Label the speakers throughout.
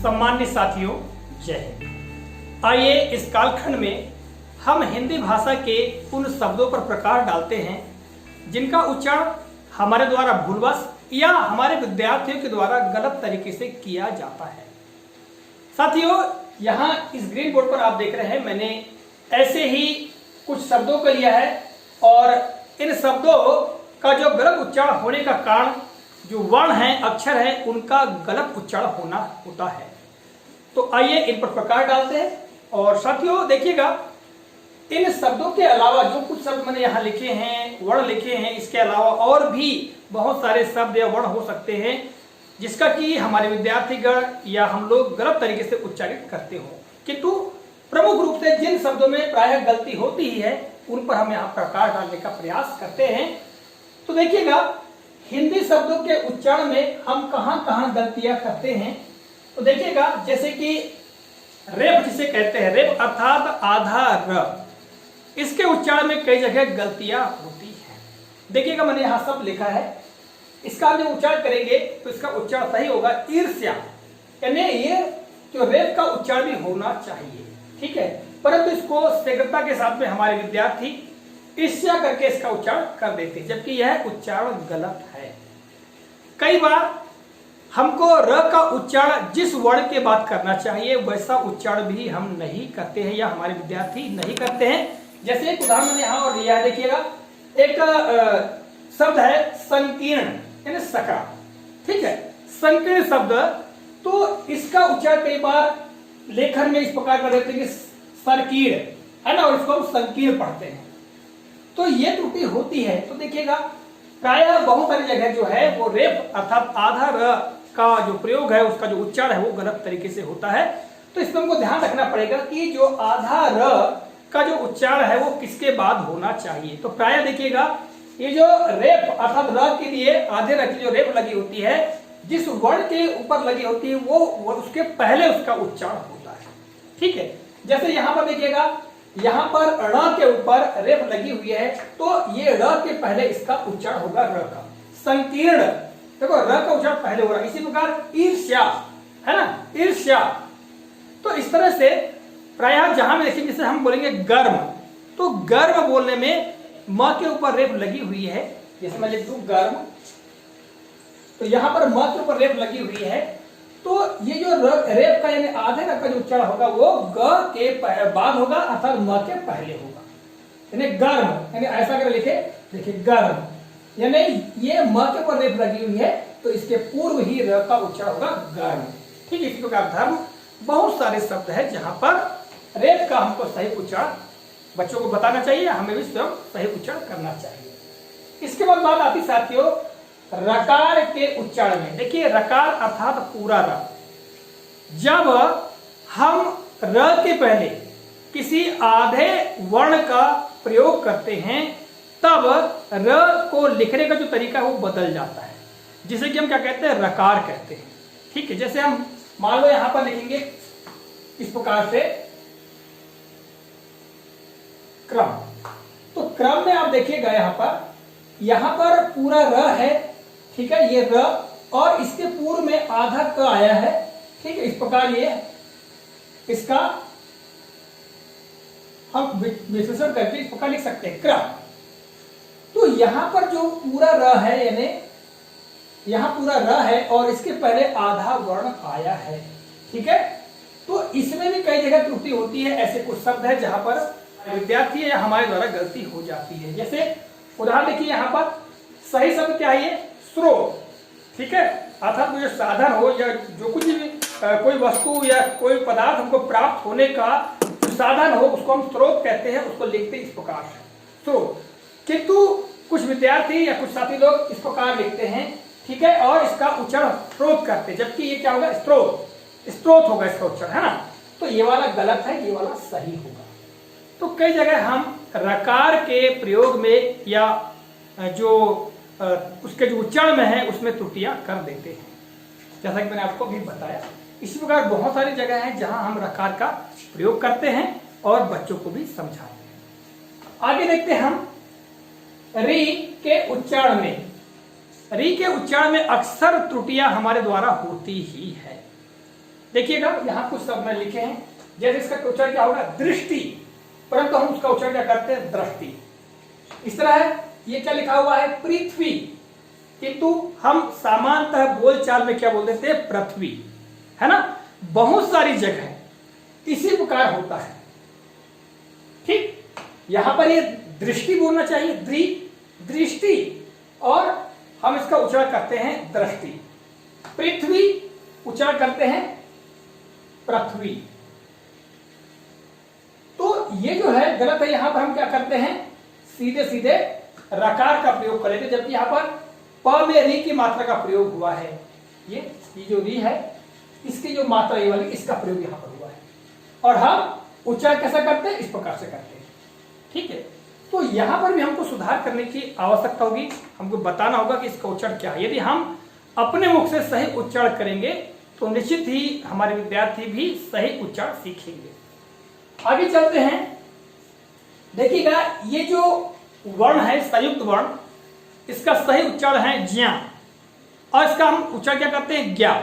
Speaker 1: सम्मानित साथियों, जय हिंद। आइए इस कालखंड में हम हिंदी भाषा के उन शब्दों पर प्रकाश डालते हैं जिनका उच्चारण हमारे द्वारा भूलवश या हमारे विद्यार्थियों के द्वारा गलत तरीके से किया जाता है। साथियों, यहाँ इस ग्रीन बोर्ड पर आप देख रहे हैं, मैंने ऐसे ही कुछ शब्दों को लिया है और इन शब्दों का जो गलत उच्चारण होने का कारण जो वर्ण है, अक्षर है, उनका गलत उच्चारण होना होता है। तो आइए इन पर प्रकाश डालते हैं। और साथियों देखिएगा, इन शब्दों के अलावा जो कुछ शब्द मैंने यहाँ लिखे हैं, वर्ण लिखे हैं, इसके अलावा और भी बहुत सारे शब्द या वर्ण हो सकते हैं जिसका कि हमारे विद्यार्थीगण या हम लोग गलत तरीके से उच्चारित करते हो, किंतु प्रमुख रूप से जिन शब्दों में प्रायः गलती होती ही है उन पर हम यहाँ प्रकाश डालने का प्रयास करते हैं। तो देखिएगा, हिंदी शब्दों के उच्चारण में हम कहाँ कहाँ गलतियां करते हैं। तो देखिएगा, जैसे कि रेप जिसे कहते हैं, रेप अर्थात आधा र, इसके उच्चारण में कई जगह गलतियां होती हैं। देखिएगा, मैंने यहाँ सब लिखा है, इसका जब उच्चारण करेंगे तो इसका उच्चारण सही होगा ईर्ष्या, यानी ये जो रेप का उच्चारण भी होना चाहिए, ठीक है। परंतु इसको शीघ्रता के साथ में हमारे विद्यार्थी ईर्ष्या करके इसका उच्चारण कर देते हैं, जबकि यह उच्चारण गलत है। कई बार हमको र का उच्चारण जिस वर्ण के बाद करना चाहिए वैसा उच्चारण भी हम नहीं करते हैं या हमारे विद्यार्थी नहीं करते हैं। जैसे एक उदाहरण मैंने यहाँ और लिया है, देखिएगा, एक शब्द है संकीर्ण, यानी सकरा, ठीक है, संकीर्ण शब्द। तो इसका उच्चारण कई बार लेखन में इस प्रकार कर देते हैं कि सरकीर्ण, है ना, और इसको हम संकीर्ण पढ़ते हैं, तो ये त्रुटि होती है। तो देखिएगा, प्रायः बहुत सारी जगह जो है वो रेप अर्थात आधा र का जो प्रयोग है, उसका जो उच्चारण है वो गलत तरीके से होता है। तो इसमें हमको ध्यान रखना पड़ेगा कि जो आधा र का जो उच्चारण है वो किसके बाद होना चाहिए। तो प्रायः देखिएगा, ये जो रेप अर्थात र के लिए आधे र की जो रेप लगी होती है, जिस वर्ण के ऊपर लगी होती है वो उसके पहले उसका उच्चारण होता है, ठीक है। जैसे यहाँ पर देखिएगा, यहाँ पर ण के ऊपर रेप लगी हुई है, तो ये र के पहले इसका उच्चारण होगा र का। संकीर्ण, देखो र का उच्चारण पहले हो रहा है। इसी प्रकार ईर्ष्या, है ना, ईर्ष्या। तो इस तरह से प्रायः जहां में देखिए, जैसे हम बोलेंगे गर्म, तो गर्म बोलने में म के ऊपर रेप लगी हुई है, जैसे मैं लिख दूं गर्म, तो यहाँ पर म के ऊपर रेप लगी हुई है, तो ये जो रेप का यानी आधे र का जो उच्चारण होगा वो ग के बाद होगा अर्थात म के पहले होगा, यानी गर्म, यानी ऐसा कर लिखे, देखिए गर्म, यानी ये म के ऊपर रेप लगी हुई है तो इसके पूर्व ही र का उच्चारण होगा गर्म, ठीक है। इसी प्रकार धर्म, बहुत सारे शब्द है जहां पर रेप का हमको सही उच्चारण बच्चों को बताना चाहिए, हमें भी स्वयं सही उच्चारण करना चाहिए। इसके बाद बात आती साथियों रकार के उच्चारण में। देखिए, रकार अर्थात पूरा र, जब हम र के पहले किसी आधे वर्ण का प्रयोग करते हैं तब र को लिखने का जो तरीका है वो बदल जाता है, जिसे कि हम क्या कहते हैं, रकार कहते हैं, ठीक है। जैसे हम मान लो यहां पर लिखेंगे इस प्रकार से क्रम, तो क्रम में आप देखिएगा यहां पर पूरा र है, ठीक है, ये र, और इसके पूर्व में आधा क आया है, ठीक है। इस प्रकार ये इसका हम विश्लेषण करके इस प्रकार लिख सकते हैं क्रम। तो यहां पर जो पूरा र है, यानी यहां पूरा र है और इसके पहले आधा वर्ण आया है, ठीक है। तो इसमें भी कई जगह त्रुटि होती है, ऐसे कुछ शब्द है जहां पर विद्यार्थी या हमारे द्वारा गलती हो जाती है। जैसे उदाहरण देखिए, यहाँ पर सही शब्द क्या है, स्रोत, ठीक है, अर्थात जो साधन हो या जो कुछ भी कोई वस्तु या कोई पदार्थ हमको प्राप्त होने का साधन हो उसको हम स्रोत कहते हैं, उसको लिखते इस प्रकार से स्रोत। किंतु कुछ विद्यार्थी या कुछ साथी लोग इस प्रकार लिखते हैं, ठीक है, और इसका उच्चारण स्रोत करते हैं, जबकि ये क्या होगा, स्त्रोत, स्त्रोत होगा इसका उच्चारण, है ना। तो ये वाला गलत है, ये वाला सही होगा। तो कई जगह हम रकार के प्रयोग में या जो उसके जो उच्चारण में है उसमें त्रुटियां कर देते हैं, जैसा कि मैंने आपको भी बताया। इसी प्रकार बहुत सारी जगह है जहां हम रकार का प्रयोग करते हैं और बच्चों को भी समझाते हैं। आगे देखते हैं हम री के उच्चारण में। री के उच्चारण में अक्सर त्रुटियां हमारे द्वारा होती ही है। देखिएगा यहाँ कुछ शब्द मैं लिखे हैं, जैसे इसका उच्चारण क्या होगा, दृष्टि, परंतु हम उसका उच्चारण क्या करते हैं, दृष्टि। इस तरह है, ये क्या लिखा हुआ है, पृथ्वी, किंतु हम सामान्यतः बोलचाल में क्या बोल देते हैं, पृथ्वी, है ना। बहुत सारी जगह इसी प्रकार होता है, ठीक। यहां पर ये दृष्टि बोलना चाहिए, दृष्टि, और हम इसका उच्चारण करते हैं दृष्टि। पृथ्वी उच्चारण करते हैं पृथ्वी। तो ये जो है गलत है, यहां पर हम क्या करते हैं, सीधे सीधे रकार का प्रयोग करेंगे, जबकि यहां पर प में री की मात्रा का प्रयोग हुआ है। ये जो री है, इसकी जो मात्रा ये वाली, इसका प्रयोग यहां पर हुआ है, और हम उच्चारण कैसा करते हैं, इस प्रकार से करते हैं, ठीक है। तो यहां पर भी हमको सुधार करने की आवश्यकता होगी, हमको बताना होगा कि इसका उच्चारण क्या है। यदि हम अपने मुख से सही उच्चारण करेंगे तो निश्चित ही हमारे विद्यार्थी भी सही उच्चारण सीखेंगे। आगे चलते हैं, देखिएगा ये जो वर्ण है संयुक्त वर्ण, इसका सही उच्चारण है ज्ञा, और इसका हम उच्चारण क्या करते हैं, ज्ञा।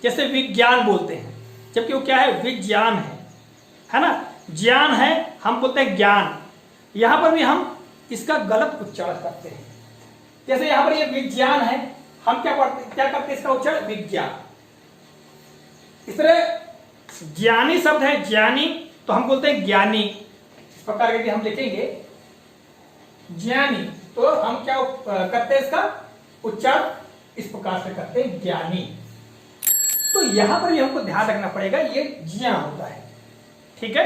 Speaker 1: जैसे विज्ञान बोलते हैं, जबकि वो क्या है, विज्ञान है ना। ज्ञान है, हम बोलते हैं ज्ञान। यहां पर भी हम इसका गलत उच्चारण करते हैं। जैसे यहां पर ये विज्ञान है, हम क्या करते हैं, इसका उच्चारण विज्ञान। इस तरह ज्ञानी शब्द है, ज्ञानी, तो हम बोलते हैं ज्ञानी। इस प्रकार यदि हम लिखेंगे ज्ञानी, तो हम क्या करते हैं, इसका उच्चारण इस प्रकार से करते हैं, ज्ञानी। तो यहां पर भी हमको ध्यान रखना पड़ेगा, ये ज्ञा होता है, ठीक है।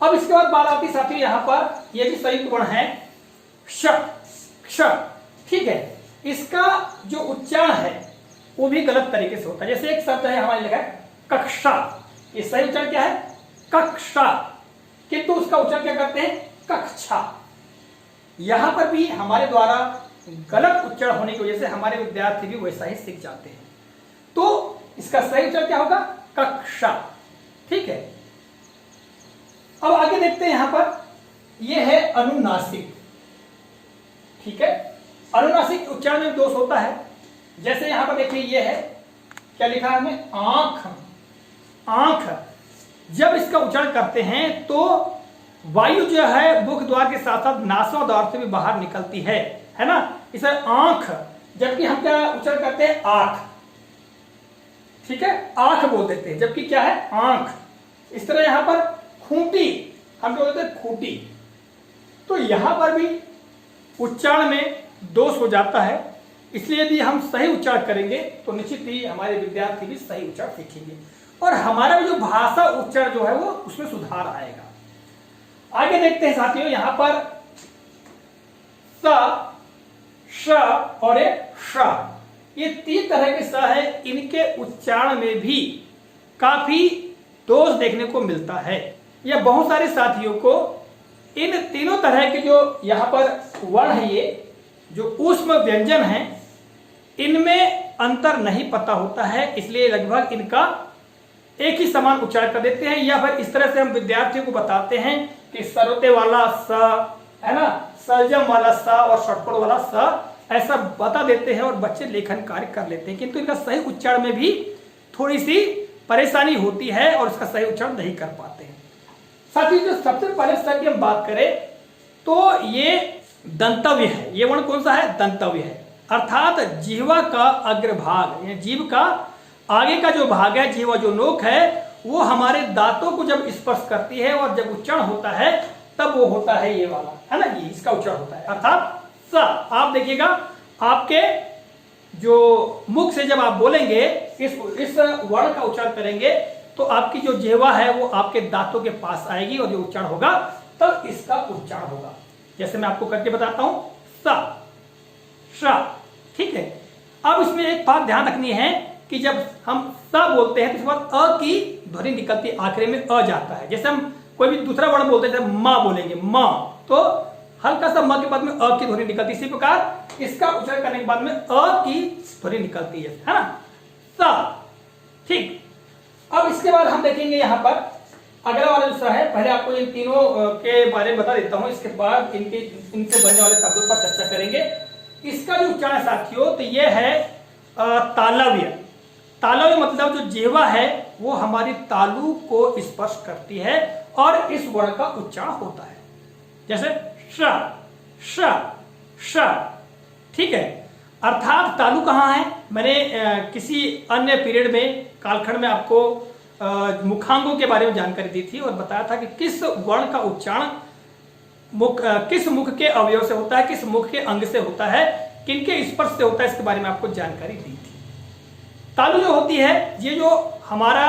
Speaker 1: अब इसके बाद बात आती साथियों, यहां पर ये भी संयुक्त वर्ण है क्ष, क्ष, ठीक है। इसका जो उच्चारण है वो भी गलत तरीके से होता है। जैसे एक शब्द है हमारे लिखा है कक्षा, ये सही उच्चारण क्या है, कक्षा, किंतु उसका उच्चारण क्या करते हैं, कक्षा। यहां पर भी हमारे द्वारा गलत उच्चारण होने की वजह से हमारे विद्यार्थी भी वैसा ही सीख जाते हैं। तो इसका सही उच्चारण क्या होगा, कक्षा, ठीक है। अब आगे देखते हैं, यहां पर यह है अनुनासिक, ठीक है। अनुनासिक उच्चारण में दोष होता है। जैसे यहां पर देखिए, ये है क्या लिखा है हमें, आंख, आंख। जब इसका उच्चारण करते हैं तो वायु जो है मुख द्वार के साथ साथ नासों द्वार से भी बाहर निकलती है ना। इसे आंख, जबकि हम क्या उच्चारण करते हैं, आंख, ठीक है, आंख बोल देते हैं, जबकि क्या है, आंख। इस तरह यहां पर खूंटी, हम क्या बोलते हैं, खूंटी। तो यहां पर भी उच्चारण में दोष हो जाता है, इसलिए यदि हम सही उच्चारण करेंगे तो निश्चित ही हमारे विद्यार्थी भी सही उच्चारण सीखेंगे, और हमारा जो भाषा उच्चारण जो है वो उसमें सुधार आएगा। आगे देखते हैं साथियों, यहां पर स, श और एक श, ये तीन तरह के स है, इनके उच्चारण में भी काफी दोष देखने को मिलता है। यह बहुत सारे साथियों को इन तीनों तरह के जो यहां पर वर्ण है, ये जो ऊष्म व्यंजन है, इनमें अंतर नहीं पता होता है, इसलिए लगभग इनका एक ही समान उच्चारण कर देते हैं, या फिर इस तरह से हम विद्यार्थियों को बताते हैं कि सरोते वाला स है ना, सलजम वाला स और षटकोण वाला स, ऐसा बता देते हैं और बच्चे लेखन कार्य कर लेते हैं, किंतु इनका सही उच्चारण में भी थोड़ी सी परेशानी होती है और इसका सही उच्चारण नहीं कर पाते हैं। साथ ही जो सबसे पहले स्तर की हम बात करें तो ये दंतव्य है। ये वर्ण कौन सा है, दंतव्य है, अर्थात जिह्वा का अग्रभाग, जीभ का आगे का जो भाग है, जिह्वा जो नोक है, वो हमारे दांतों को जब स्पर्श करती है और जब उच्चारण होता है तब वो होता है ये वाला, है ना, ये इसका उच्चारण होता है, अर्थात स। आप देखिएगा, आपके जो मुख से जब आप बोलेंगे, इस वर्ण का उच्चारण करेंगे तो आपकी जो जिह्वा है वो आपके दांतों के पास आएगी और जो उच्चारण होगा तब इसका उच्चारण होगा। जैसे मैं आपको करके बताता हूं, स, श, ठीक है। अब इसमें एक बात ध्यान रखनी है कि जब हम स बोलते हैं तो इसके बाद अ की ध्वनि निकलती है, आखिरी में अ जाता है। जैसे हम कोई भी दूसरा वर्ण बोलते हैं, जैसे मां बोलेंगे, मां, तो हल्का सा म के बाद में अ की ध्वनि निकलती है। इसी प्रकार इसका उच्चारण करने के बाद में अ की ध्वनि निकलती है ना, स, ठीक। अब इसके बाद हम देखेंगे यहां पर अगला वाला जो स है, पहले आपको इन तीनों के बारे में बता देता हूं, इसके बाद इनसे बनने वाले शब्दों पर चर्चा करेंगे। इसका जो उच्चारण साथियों, तो ये है तालव्य, तालव्य मतलब जो जिह्वा है वो हमारी तालु को स्पर्श करती है और इस वर्ण का उच्चारण होता है, जैसे श श श। ठीक है, अर्थात तालु कहाँ है? मैंने किसी अन्य पीरियड में कालखंड में आपको मुखांगों के बारे में जानकारी दी थी और बताया था कि किस वर्ण का उच्चारण किस मुख के अवयव से होता है, किस मुख के अंग से होता है, किनके स्पर्श से होता है, इसके बारे में आपको जानकारी दी थी। तालु जो होती है, ये जो हमारा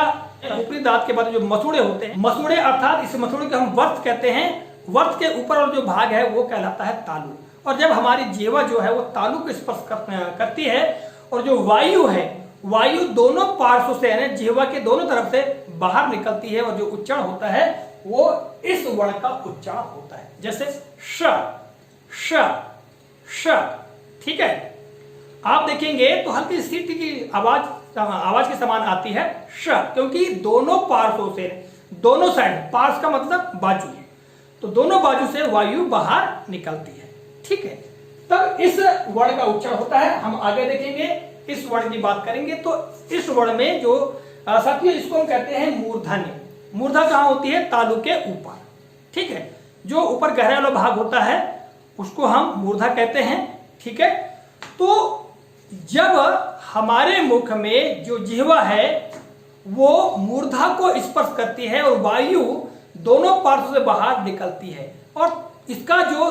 Speaker 1: ऊपरी दांत के बाद जो मसूड़े होते हैं, मसूड़े अर्थात इस मसूड़े को हम वर्त कहते हैं, वर्त के ऊपर और जो भाग है वो कहलाता है तालु। और जब हमारी जिह्वा जो है वो तालु को स्पर्श करती है और जो वायु है, वायु दोनों पार्श्व से यानी जिह्वा के दोनों तरफ से बाहर निकलती है और जो उच्चारण होता है वो इस वर्ण का उच्चारण होता है, जैसे श श श। ठीक है, आप देखेंगे तो हल्की सीटी की आवाज के समान आती है श, क्योंकि दोनों पार्श्वों से, दोनों साइड, पार्श्व का मतलब बाजू, तो दोनों बाजू से वायु बाहर निकलती है। ठीक है, तब इस वर्ण का उच्चारण होता है। हम आगे देखेंगे, इस वर्ण की बात करेंगे तो इस वर्ण में जो साथियों इसको हम कहते हैं मूर्धन्य। मूर्धा कहाँ होती है? तालु के ऊपर। ठीक है, जो ऊपर गहरा वाला भाग होता है उसको हम मूर्धा कहते हैं। ठीक है, तो जब हमारे मुख में जो जिह्वा है वो मूर्धा को स्पर्श करती है और वायु दोनों पार्श्व से बाहर निकलती है और इसका जो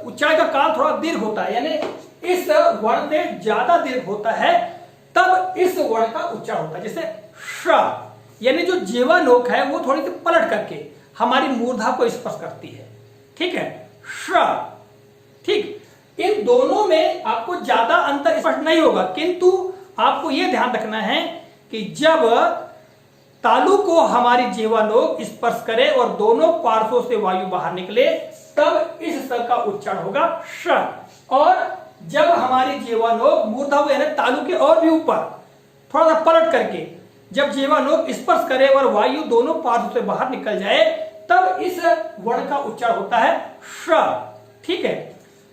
Speaker 1: उच्चारण का काल थोड़ा दीर्घ होता है, यानी इस वर्ण से ज्यादा दीर्घ होता है, तब इस वर्ण का उच्चारण होता है, जैसे श, यानी जो जिह्वा नोक है वो थोड़ी सी पलट करके हमारी मूर्धा को स्पर्श करती है। ठीक है, श। ठीक, इन दोनों में आपको ज्यादा अंतर स्पष्ट नहीं होगा, किंतु आपको यह ध्यान रखना है कि जब तालु को हमारी जिह्वा नोक स्पर्श करे और दोनों पार्श्वों से वायु बाहर निकले, तब इस स्वर का उच्चारण होगा श। और जब हमारी जिह्वा नोक मूर्धा हुए यानी तालु के और भी ऊपर थोड़ा सा पलट करके जब जिह्वा नोक स्पर्श करे और वायु दोनों पार्श्व से बाहर निकल जाए, तब इस वर्ण का उच्चारण होता है श। ठीक है,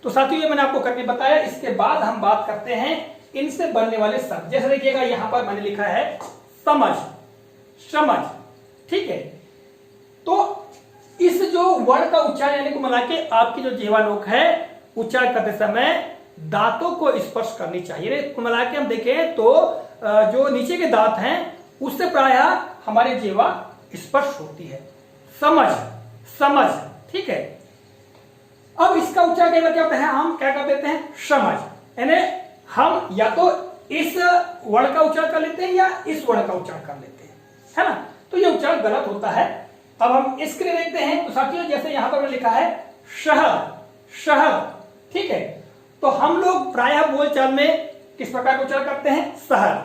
Speaker 1: तो साथियों ये मैंने आपको करके बताया। इसके बाद हम बात करते हैं इनसे बनने वाले शब्द। जैसे देखिएगा यहां पर मैंने लिखा है समझ, समझ। ठीक है, तो इस जो वर्ण का उच्चारण यानी को मिला के आपकी जो जिह्वा नोक है उच्चारण करते समय दांतों को स्पर्श करनी चाहिए। कुल मिला के हम देखें तो जो नीचे के दांत हैं उससे प्रायः हमारी जिह्वा स्पर्श होती है। समझ, समझ। ठीक है, अब इसका उच्चारण क्या होता है? हम क्या कर देते हैं? समझ, यानी हम या तो इस वर्ण का उच्चारण कर लेते हैं या इस वर्ण का उच्चारण कर लेते हैं, है ना? तो ये उच्चारण गलत होता है। अब हम इसके लिए देखते हैं तो साथियों जैसे यहां पर लिखा है शहर, शहर। ठीक है, तो हम लोग प्रायः बोलचाल में किस प्रकार का उच्चारण करते हैं? शहर,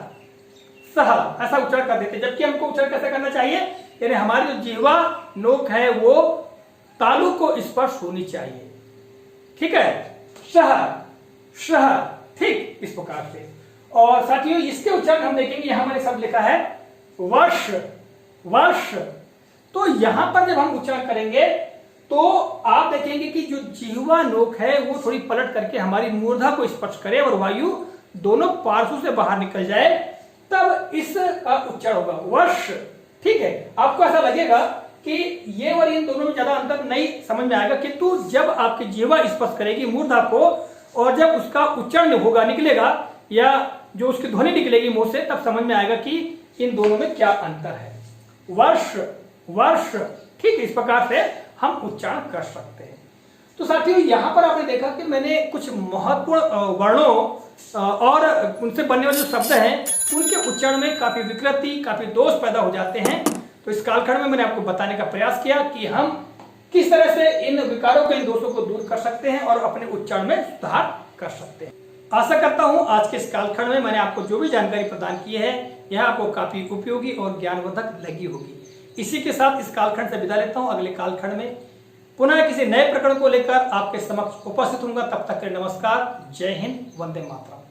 Speaker 1: शहर, ऐसा उच्चारण कर देते हैं। जबकि हमको उच्चारण कैसे करना चाहिए? यानी हमारी जो जिह्वा नोक है वो तालु को स्पर्श होनी चाहिए। ठीक है, शहर, शहर। ठीक, इस प्रकार से। और साथियों इसके उच्चारण हम देखेंगे, यहां हमारे शब्द लिखा है वर्ष, वर्ष। तो यहां पर जब हम उच्चारण करेंगे तो आप देखेंगे कि जो जिह्वा नोक है वो थोड़ी पलट करके हमारी मूर्धा को स्पर्श करे और वायु दोनों पार्श्व से बाहर निकल जाए, तब इसका उच्चारण होगा वर्ष। ठीक है, आपको ऐसा लगेगा कि ये और इन दोनों में ज्यादा अंतर नहीं समझ में आएगा, किंतु जब आपकी जिह्वा स्पर्श करेगी मूर्धा को और जब उसका उच्चारण होगा, निकलेगा, या जो उसकी ध्वनि निकलेगी मुंह से, तब समझ में आएगा कि इन दोनों में क्या अंतर है। वर्ष, वर्ष। ठीक, इस प्रकार से हम उच्चारण कर सकते हैं। तो साथियों यहां पर आपने देखा कि मैंने कुछ महत्वपूर्ण वर्णों और उनसे बनने वाले जो शब्द हैं उनके उच्चारण में काफी विकृति, काफी दोष पैदा हो जाते हैं। तो इस कालखंड में मैंने आपको बताने का प्रयास किया कि हम किस तरह से इन विकारों के, इन दोषों को दूर कर सकते हैं और अपने उच्चारण में सुधार कर सकते हैं। आशा करता हूं आज के इस कालखंड में मैंने आपको जो भी जानकारी प्रदान की है यह आपको काफी उपयोगी और ज्ञानवर्धक लगी होगी। इसी के साथ इस कालखंड से विदा लेता हूं। अगले कालखंड में पुनः किसी नए प्रकरण को लेकर आपके समक्ष उपस्थित होऊंगा। तब तक के नमस्कार, जय हिंद, वंदे मातरम।